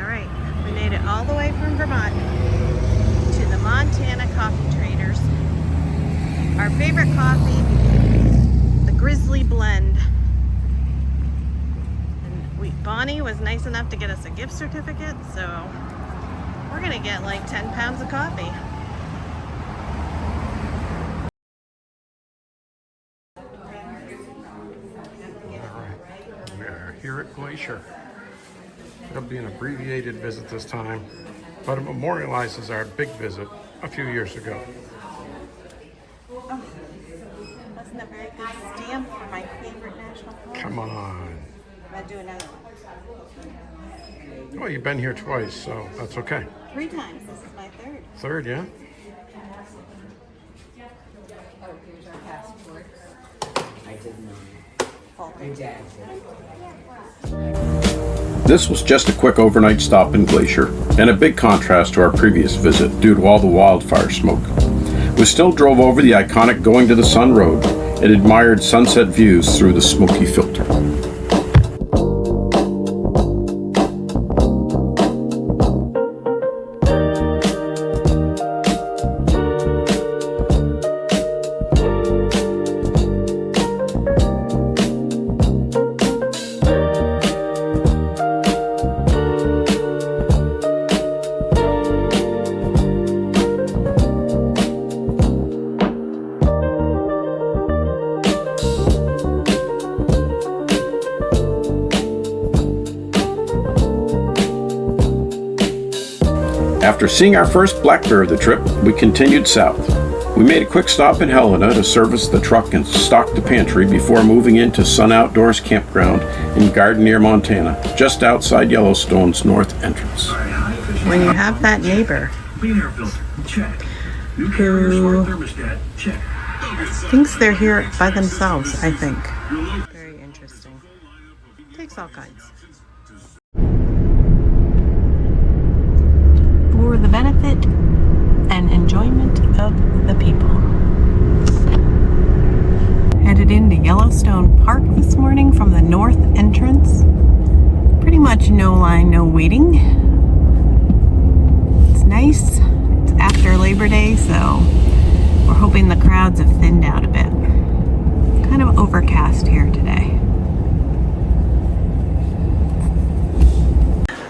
Alright, we made it all the way from Vermont to the Montana Coffee Traders. Our favorite coffee, the Grizzly Blend. And Bonnie was nice enough to get us a gift certificate, so we're gonna get like 10 pounds of coffee. We are here at Glacier. It'll be an abbreviated visit this time, but it memorializes our big visit a few years ago. Oh, wasn't a very good stamp for my favorite national park. Come on. I'll do another one. Well, you've been here twice, so that's okay. 3 times. This is my third. Third, yeah? Oh, here's our passports. I didn't know. This was just a quick overnight stop in Glacier, and a big contrast to our previous visit due to all the wildfire smoke. We still drove over the iconic Going to the Sun Road and admired sunset views through the smoky filter. After seeing our first black bear of the trip, we continued south. We made a quick stop in Helena to service the truck and stock the pantry before moving into Sun Outdoors Campground in Gardiner, Montana, just outside Yellowstone's north entrance. When you have that neighbor who thinks they're here by themselves, I think. Very interesting. Takes all kinds. For the benefit and enjoyment of the people. Headed into Yellowstone Park this morning from the north entrance. Pretty much no line, no waiting. It's nice. It's after Labor Day, so we're hoping the crowds have thinned out a bit. Kind of overcast here today.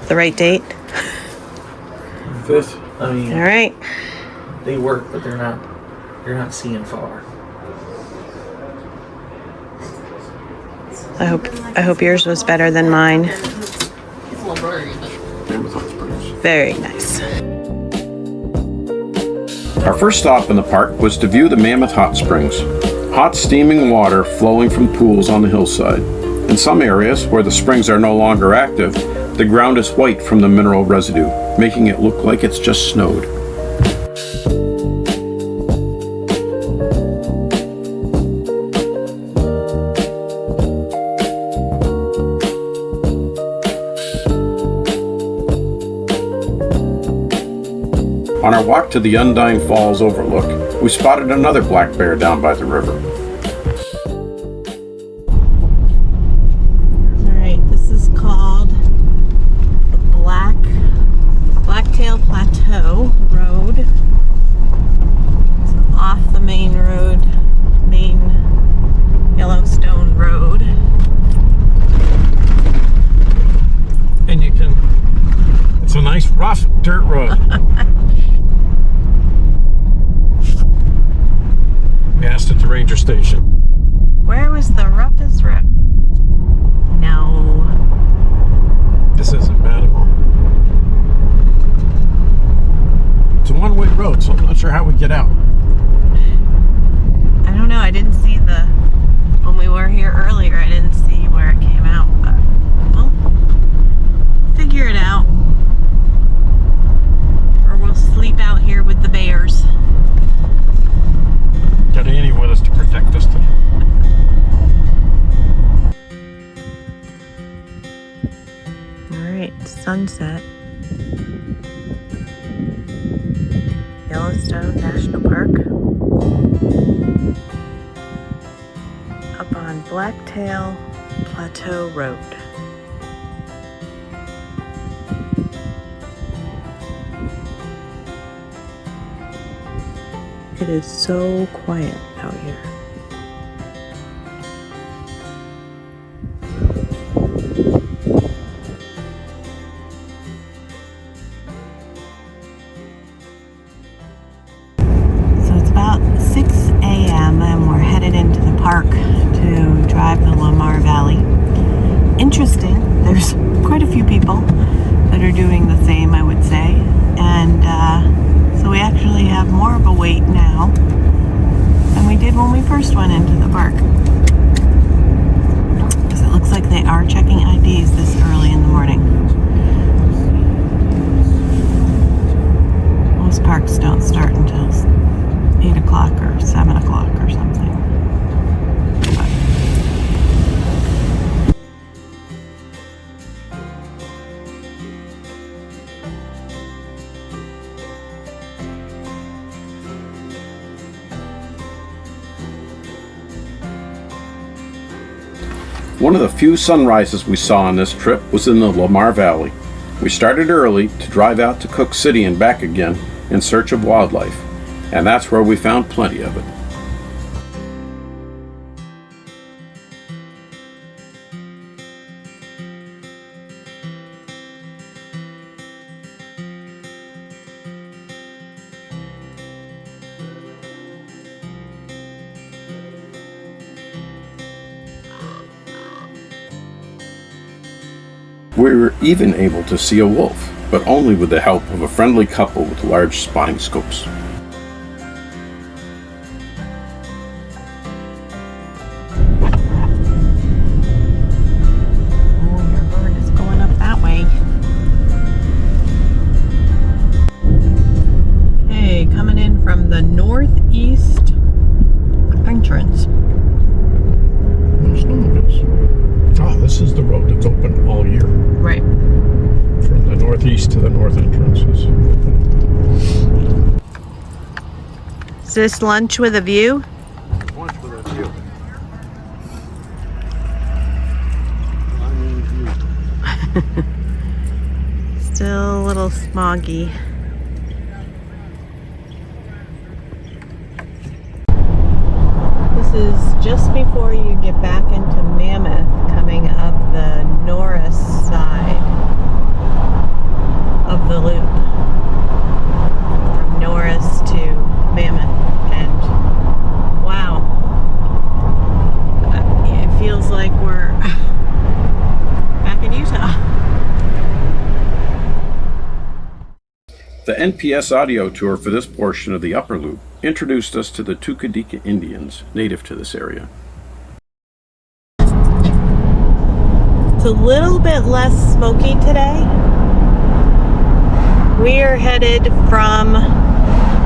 The right date? 5th. I mean, All right. they work, but you're not seeing far. I hope yours was better than mine. It's a little blurry, but Mammoth Hot Springs. Very nice. Our first stop in the park was to view the Mammoth Hot Springs. Hot steaming water flowing from pools on the hillside. In some areas, where the springs are no longer active, the ground is white from the mineral residue, making it look like it's just snowed. On our walk to the Undine Falls overlook, we spotted another black bear down by the river. Alright, this is called the Blacktail Plateau Road. It's off the main Yellowstone Road. And it's a nice rough dirt road. We asked at the ranger station. Where was the roughest road? No. This isn't Manimal. It's a one-way road, so I'm not sure how we get out. I don't know. I didn't see when we were here earlier, I didn't see where it came out, but we'll figure it out. Or we'll sleep out here with the bears. Got Annie with us to protect us today. Alright, sunset. Yellowstone National Park. Up on Blacktail Plateau Road. It is so quiet out here. So it's about 6 a.m. and we're headed into the park to drive the Lamar Valley. Interesting, there's quite a few people that are doing the same, I would say. And so we actually have more of a wait now than we did when we first went into the park. Because it looks like they are checking IDs this early in the morning. Most parks don't start until 8 o'clock or 7 o'clock or something. One of the few sunrises we saw on this trip was in the Lamar Valley. We started early to drive out to Cook City and back again in search of wildlife, and that's where we found plenty of it. We were even able to see a wolf, but only with the help of a friendly couple with large spotting scopes. Oh, your bird is going up that way. Okay, coming in from the northeast entrance. This is the road that's open all year. Right. From the northeast to the north entrances. Is this lunch with a view? Lunch with a view. Still a little smoggy. This is just before you get back into Mammoth, coming up the Norris side of the loop. From Norris to Mammoth. And wow. It feels like we're back in Utah. The NPS audio tour for this portion of the upper loop introduced us to the Tukadika Indians, native to this area. It's a little bit less smoky today. We are headed from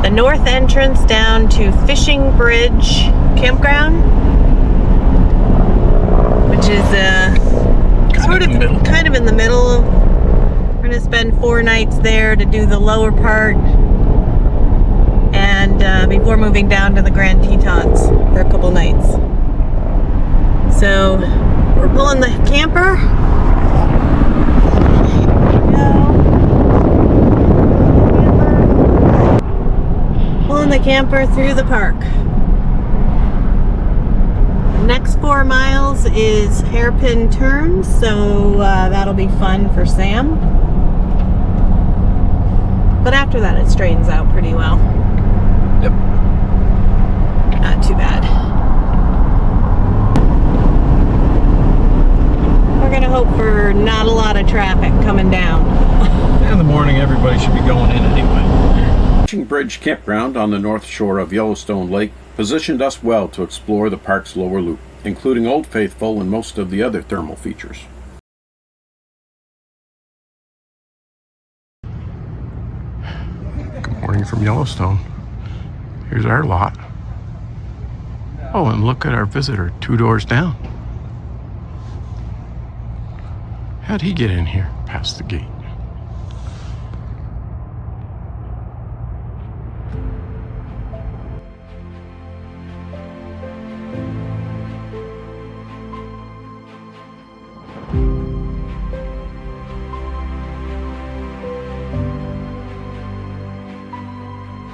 the north entrance down to Fishing Bridge Campground, which is kind of in the middle. We're going to spend 4 nights there to do the lower part, and before moving down to the Grand Tetons for a couple nights. So we're pulling the camper. Pulling the camper through the park. The next 4 miles is hairpin turns, so that'll be fun for Sam. But after that, it straightens out pretty well. Yep. Not too bad. We're gonna hope for not a lot of traffic coming down. In the morning, everybody should be going in anyway. Fishing Bridge Campground on the north shore of Yellowstone Lake positioned us well to explore the park's lower loop, including Old Faithful and most of the other thermal features. Good morning from Yellowstone. Here's our lot. Oh, and look at our visitor 2 doors down. How'd he get in here past the gate?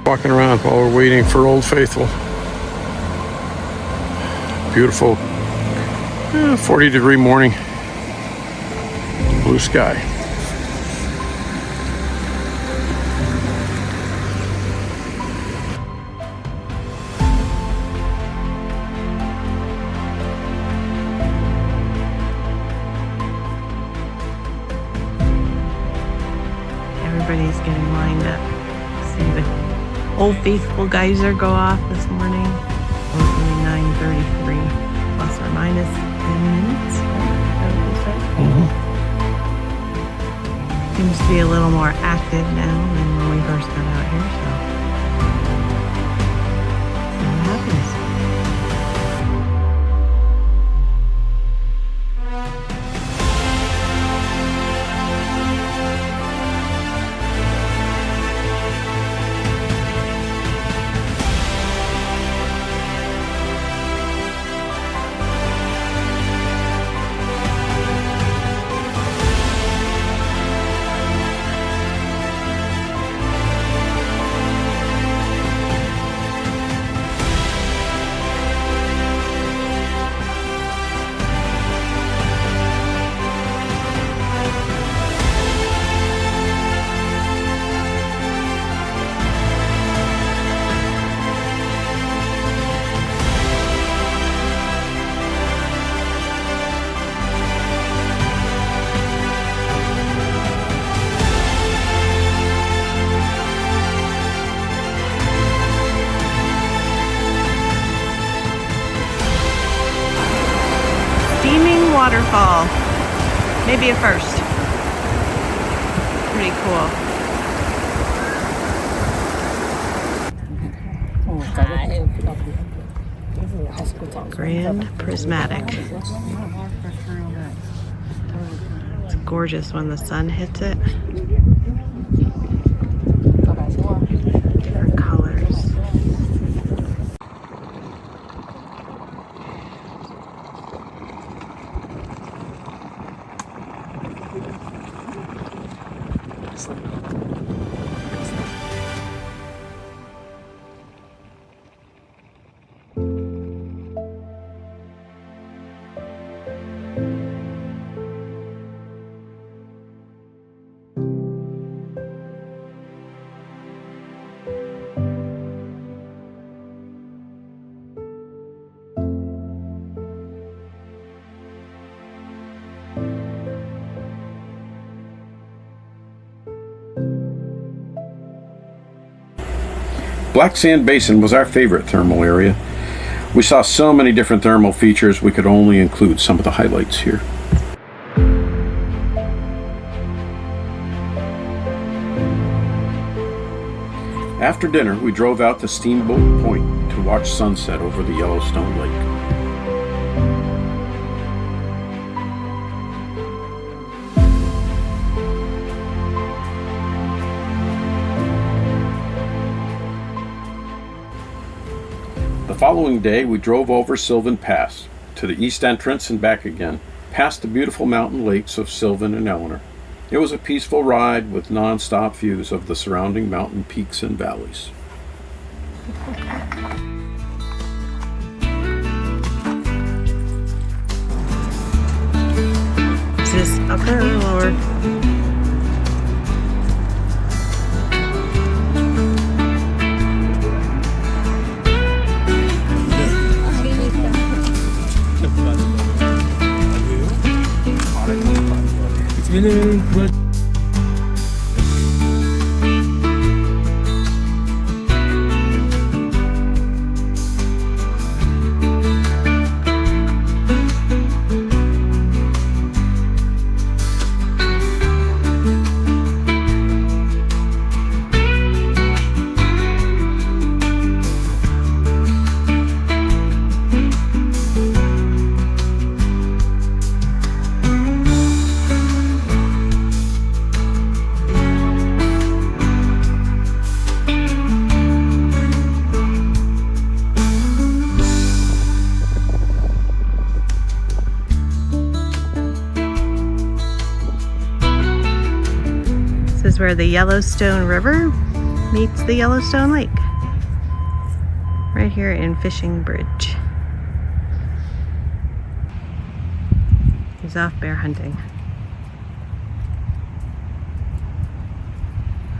Walking around while we're waiting for Old Faithful. Beautiful 40-degree morning. Blue sky. Everybody's getting lined up to see the Old Faithful geyser go off this morning. Hopefully 9:33, plus or minus 10 minutes. Seems to be a little more active now than when we first got out here, so see what happens. Steaming waterfall. Maybe a first. Pretty cool. Grand Prismatic. It's gorgeous when the sun hits it. Different colors. Black Sand Basin was our favorite thermal area. We saw so many different thermal features we could only include some of the highlights here. After dinner, we drove out to Steamboat Point to watch sunset over the Yellowstone Lake. The following day, we drove over Sylvan Pass to the east entrance and back again, past the beautiful mountain lakes of Sylvan and Eleanor. It was a peaceful ride with non-stop views of the surrounding mountain peaks and valleys. Is this upper or lower? Really good. This is where the Yellowstone River meets the Yellowstone Lake. Right here in Fishing Bridge. He's off bear hunting.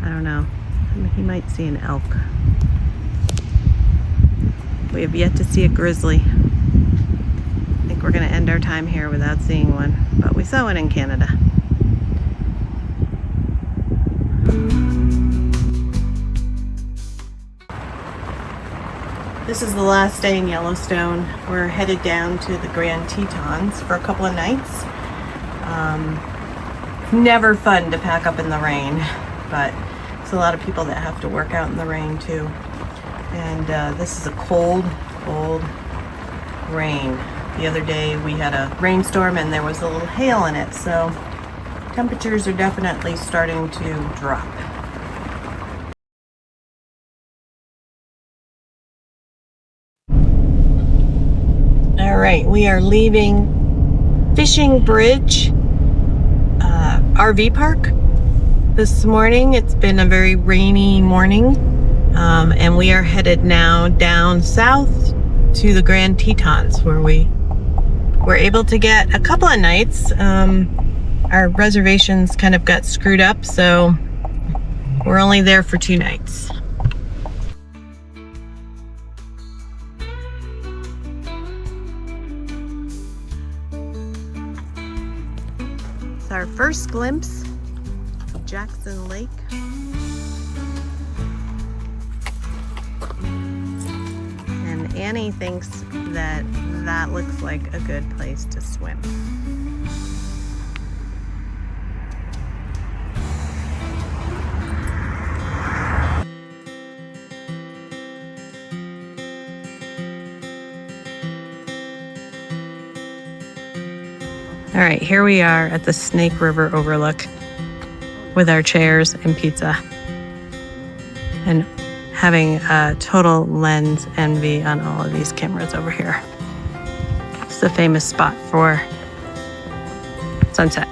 I don't know. He might see an elk. We have yet to see a grizzly. I think we're going to end our time here without seeing one, but we saw one in Canada. This is the last day in Yellowstone. We're headed down to the Grand Tetons for a couple of nights. Never fun to pack up in the rain, but there's a lot of people that have to work out in the rain too. And this is a cold rain. The other day we had a rainstorm and there was a little hail in it, so temperatures are definitely starting to drop. All right, we are leaving Fishing Bridge RV park this morning. It's been a very rainy morning, and we are headed now down south to the Grand Tetons, where we were able to get a couple of nights. Our reservations kind of got screwed up, so we're only there for 2 nights. It's our first glimpse of Jackson Lake. And Annie thinks that that looks like a good place to swim. All right, here we are at the Snake River overlook with our chairs and pizza, and having a total lens envy on all of these cameras over here. It's the famous spot for sunset.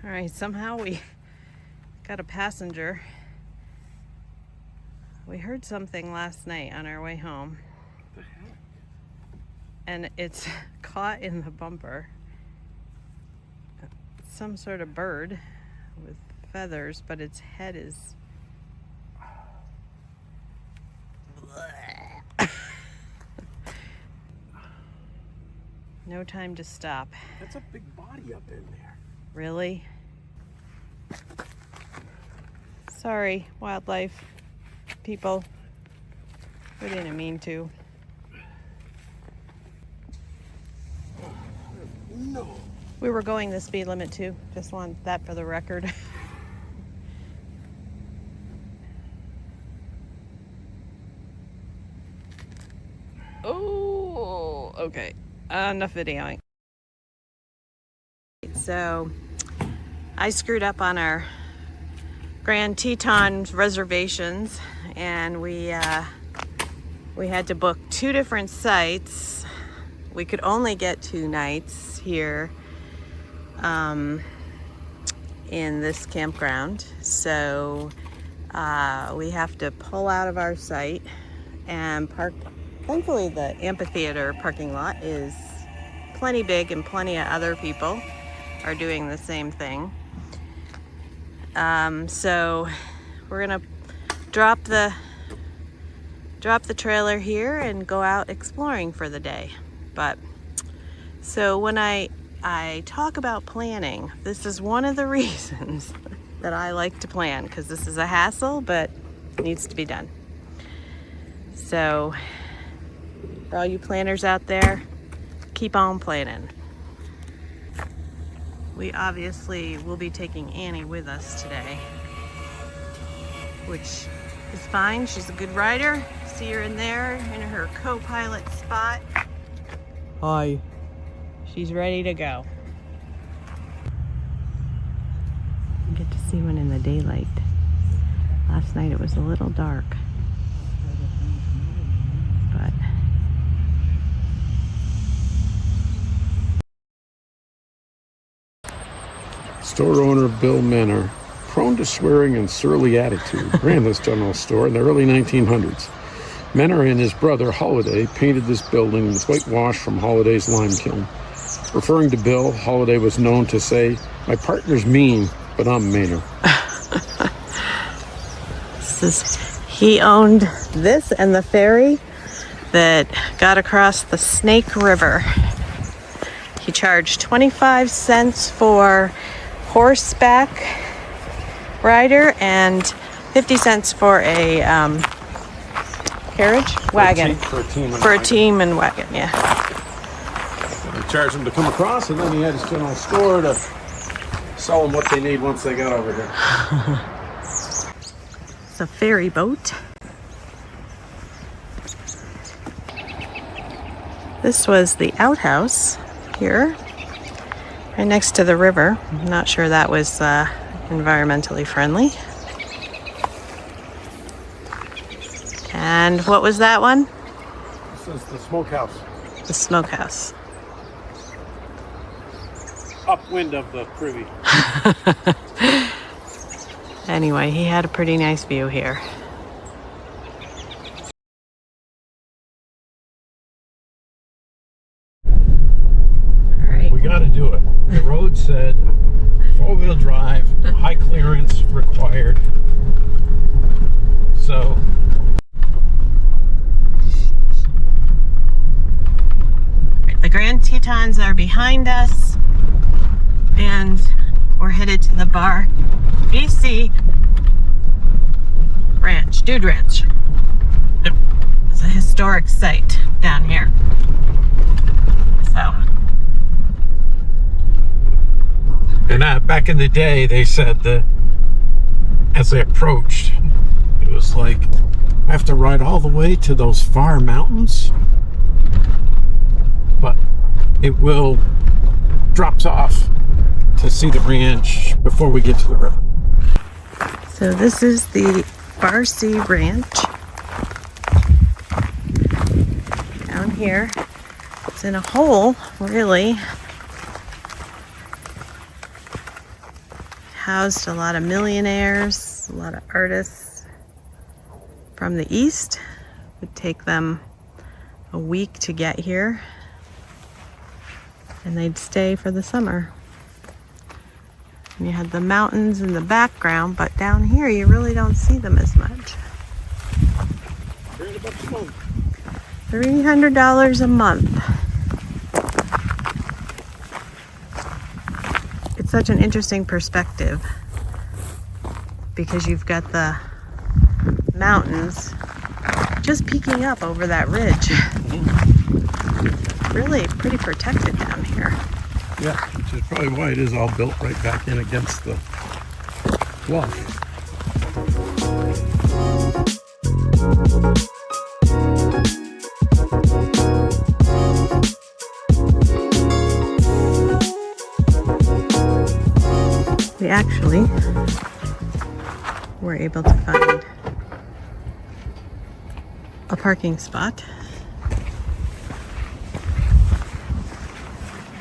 All right, somehow we got a passenger. We heard something last night on our way home. What the heck? And it's caught in the bumper. Some sort of bird with feathers, but its head is... No time to stop. That's a big body up in there. Really? Sorry, wildlife people. We didn't mean to. No. We were going the speed limit too. Just want that for the record. Oh, okay. Enough videoing. So I screwed up on our Grand Teton reservations, and we had to book 2 different sites. We could only get 2 nights here in this campground, so we have to pull out of our site and park. Thankfully, the amphitheater parking lot is plenty big, and plenty of other people are doing the same thing. So we're gonna drop the trailer here and go out exploring for the day. But so when I talk about planning, this is one of the reasons that I like to plan because this is a hassle, but needs to be done. So for all you planners out there, keep on planning. We obviously will be taking Annie with us today, which is fine. She's a good rider. See her in there in her co-pilot spot. Hi. She's ready to go. You get to see one in the daylight. Last night it was a little dark, but Store owner Bill Menor, prone to swearing and surly attitude, ran this general store in the early 1900s. Menor and his brother Holiday painted this building with whitewash from Holiday's lime kiln. Referring to Bill, Holiday was known to say, "My partner's mean, but I'm meaner." he owned this and the ferry that got across the Snake River. He charged 25 cents for horseback rider and 50 cents for a carriage wagon For a team and wagon. Yeah. They charged him to come across, and then he had his general store to sell them what they need once they got over here. It's a ferry boat. This was the outhouse here, right next to the river. I'm not sure that was environmentally friendly. And what was that one? This is the smokehouse. The smokehouse. Upwind of the privy. Anyway, he had a pretty nice view here. All right. We got to do it. The road said 4-wheel drive, high clearance required. So The Grand Tetons are behind us, and we're headed to the Bar BC Ranch, Dude Ranch. It's a historic site down here. So, And back in the day, they said that as they approached, it was like, I have to ride all the way to those far mountains, but it will drops off to see the ranch before we get to the river. so this is the Barcy Ranch. Down here, it's in a hole, really. Housed a lot of millionaires, a lot of artists from the east. Would take them a week to get here, and they'd stay for the summer. And you had the mountains in the background, but down here you really don't see them as much. $300 a month. It's such an interesting perspective because you've got the mountains just peeking up over that ridge. Really pretty protected down here. Yeah, which is probably why it is all built right back in against the bluff. We actually were able to find a parking spot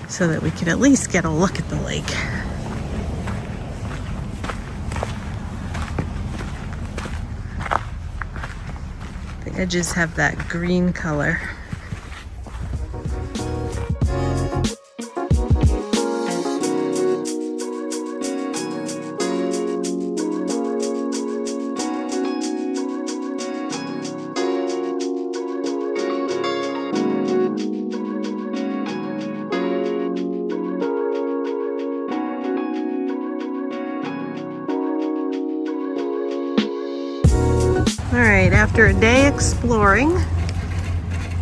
so that we could at least get a look at the lake. The edges have that green color. All right, after a day exploring,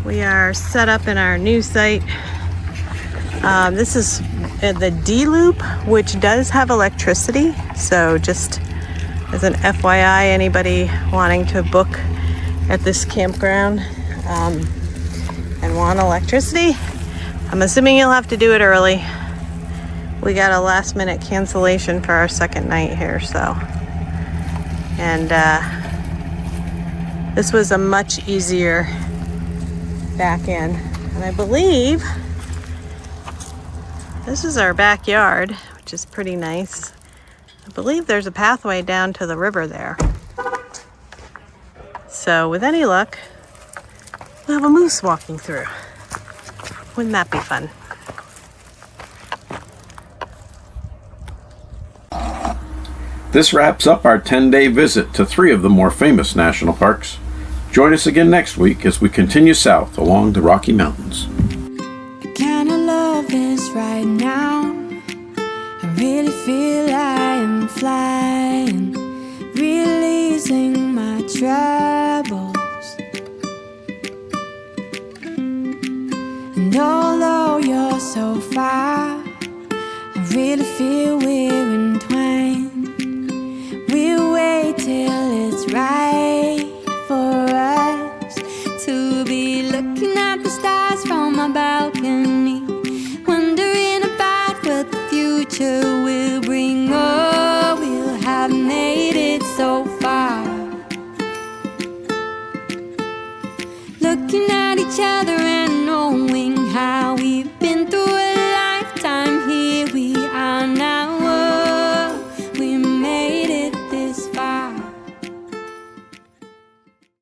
we are set up in our new site. This is the D Loop, which does have electricity. So just as an FYI, anybody wanting to book at this campground and want electricity, I'm assuming you'll have to do it early. We got a last minute cancellation for our second night here, so. And this was a much easier back in. And I believe this is our backyard, which is pretty nice. I believe there's a pathway down to the river there. So with any luck, we'll have a moose walking through. Wouldn't that be fun? This wraps up our 10-day visit to 3 of the more famous national parks. Join us again next week as we continue south along the Rocky Mountains. Kind of love this right now. I really feel I am flying, releasing my troubles. And although you're so far, I really feel we're in